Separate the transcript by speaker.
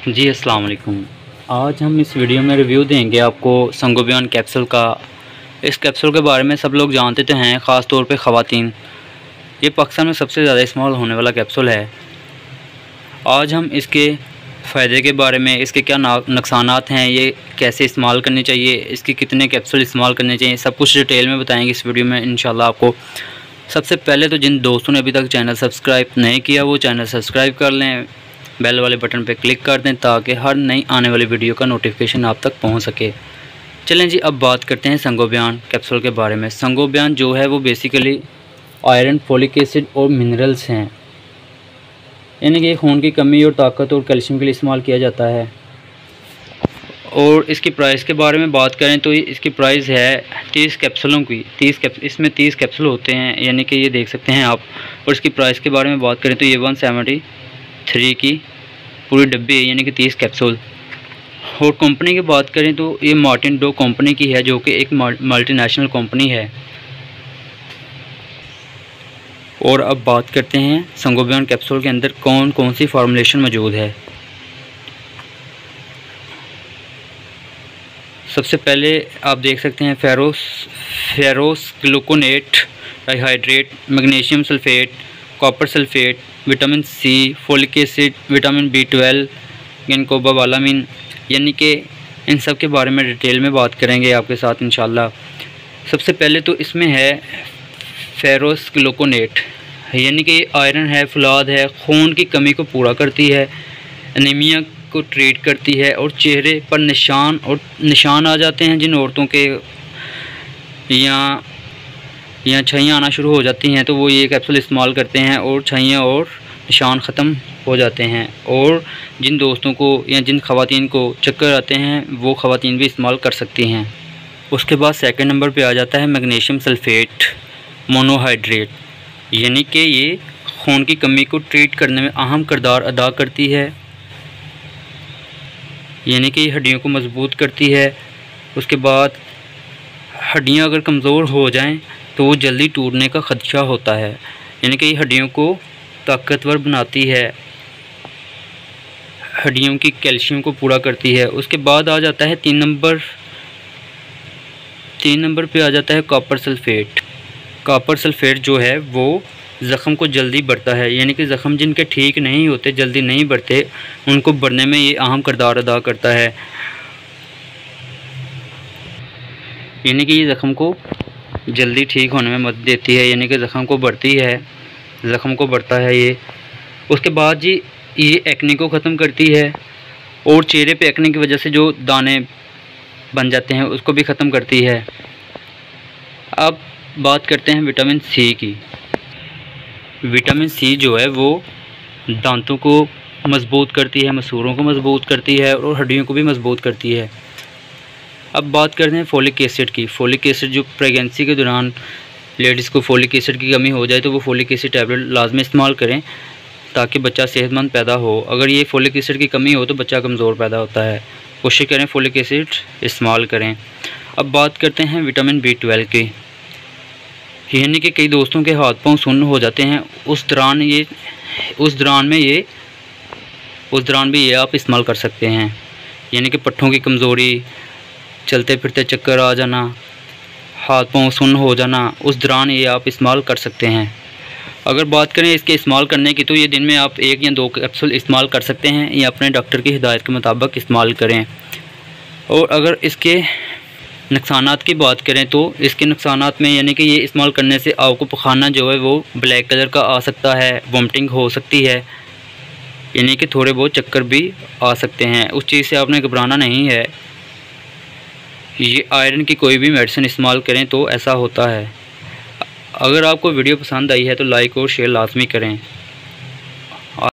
Speaker 1: जी अस्सलाम वालेकुम। आज हम इस वीडियो में रिव्यू देंगे आपको संगोबियन कैप्सूल का। इस कैप्सूल के बारे में सब लोग जानते तो हैं, ख़ास तौर पे ख़वातीन। ये पाकिस्तान में सबसे ज़्यादा इस्तेमाल होने वाला कैप्सूल है। आज हम इसके फ़ायदे के बारे में, इसके क्या नुकसानात हैं, ये कैसे इस्तेमाल करने चाहिए, इसके कितने कैप्सूल इस्तेमाल करने चाहिए, सब कुछ डिटेल में बताएँगे इस वीडियो में इंशाल्लाह आपको। सबसे पहले तो जिन दोस्तों ने अभी तक चैनल सब्सक्राइब नहीं किया वो चैनल सब्सक्राइब कर लें, बेल वाले बटन पर क्लिक कर दें ताकि हर नई आने वाली वीडियो का नोटिफिकेशन आप तक पहुंच सके। चलें जी, अब बात करते हैं संगोबियन कैप्सूल के बारे में। संगोबियन जो है वो बेसिकली आयरन, फोलिक एसिड और मिनरल्स हैं, यानी कि खून की कमी और ताकत और कैल्शियम के लिए इस्तेमाल किया जाता है। और इसकी प्राइस के बारे में बात करें तो इसकी प्राइस है 30 कैप्सूलों की। इसमें 30 कैप्सूल होते हैं, यानी कि ये देख सकते हैं आप। और इसकी प्राइस के बारे में बात करें तो ये 173 की पूरी डब्बी है, यानी कि 30 कैप्सूल। और कंपनी की बात करें तो ये मार्टिन डो कंपनी की है, जो कि एक मल्टीनेशनल कंपनी है। और अब बात करते हैं संगोबियन कैप्सूल के अंदर कौन कौन सी फार्मूलेशन मौजूद है। सबसे पहले आप देख सकते हैं ferrous gluconate dihydrate, magnesium sulphate, copper sulphate, vitamin C, folic acid, vitamin B12, गिनकोबालामिन, यानी कि इन सब के बारे में डिटेल में बात करेंगे आपके साथ इंशाल्लाह। सबसे पहले तो इसमें है फेरोस ग्लूकोनेट, यानी कि आयरन है, फौलाद है, खून की कमी को पूरा करती है, एनीमिया को ट्रीट करती है और चेहरे पर निशान आ जाते हैं जिन औरतों के या छाइयाँ आना शुरू हो जाती हैं तो वो ये कैप्सूल इस्तेमाल करते हैं और छाइयाँ और निशान ख़त्म हो जाते हैं। और जिन दोस्तों को या जिन ख़वातीन को चक्कर आते हैं वो ख़वातीन भी इस्तेमाल कर सकती हैं। उसके बाद सेकंड नंबर पे आ जाता है मैग्नीशियम सल्फेट मोनोहाइड्रेट, यानी कि ये खून की कमी को ट्रीट करने में अहम किरदार अदा करती है, यानी कि हड्डियों को मजबूत करती है। उसके बाद हड्डियां अगर कमज़ोर हो जाएं तो वो जल्दी टूटने का ख़दशा होता है, यानी कि हड्डियों को ताकतवर बनाती है, हड्डियों की कैल्शियम को पूरा करती है। उसके बाद आ जाता है तीन नंबर पे आ जाता है कॉपर सल्फेट। कॉपर सल्फेट जो है वो ज़ख़म को जल्दी बढ़ता है, यानी कि ज़ख़म जिनके ठीक नहीं होते, जल्दी नहीं बढ़ते, उनको बढ़ने में ये अहम किरदार अदा करता है, यानी कि ये ज़ख़म को जल्दी ठीक होने में मदद देती है, यानी कि ज़ख़म को बढ़ता है ये। उसके बाद जी ये एक्ने को ख़त्म करती है और चेहरे पे एक्ने की वजह से जो दाने बन जाते हैं उसको भी ख़त्म करती है। अब बात करते हैं विटामिन सी की। विटामिन सी जो है वो दांतों को मजबूत करती है, मसूड़ों को मजबूत करती है और हड्डियों को भी मजबूत करती है। अब बात करते हैं फोलिक एसिड की। फोलिक एसिड जो प्रेगनेंसी के दौरान लेडीज़ को फोलिक एसिड की कमी हो जाए तो वो फोलिक एसिड टैबलेट लाजमी इस्तेमाल करें ताकि बच्चा सेहतमंद पैदा हो। अगर ये फोलिक एसिड की कमी हो तो बच्चा कमज़ोर पैदा होता है। कोशिश करें फोलिक एसिड इस्तेमाल करें। अब बात करते हैं विटामिन B12 की, यानी कि कई दोस्तों के हाथ पांव सुन्न हो जाते हैं, उस दौरान भी ये आप इस्तेमाल कर सकते हैं, यानी कि पट्ठों की कमज़ोरी, चलते फिरते चक्कर आ जाना, हाथ पांव सुन्न हो जाना, उस दौरान ये आप इस्तेमाल कर सकते हैं। अगर बात करें इसके इस्तेमाल करने की तो ये दिन में आप 1 या 2 कैप्सूल इस्तेमाल कर सकते हैं, या अपने डॉक्टर की हिदायत के मुताबिक इस्तेमाल करें। और अगर इसके नुकसानात की बात करें तो इसके नुकसानात में, यानी कि ये इस्तेमाल करने से आपको पखाना जो है वो ब्लैक कलर का आ सकता है, वॉमिटिंग हो सकती है, यानी कि थोड़े बहुत चक्कर भी आ सकते हैं। उस चीज़ से आपने घबराना नहीं है। ये आयरन की कोई भी मेडिसिन इस्तेमाल करें तो ऐसा होता है। अगर आपको वीडियो पसंद आई है तो लाइक और शेयर लाजमी करें।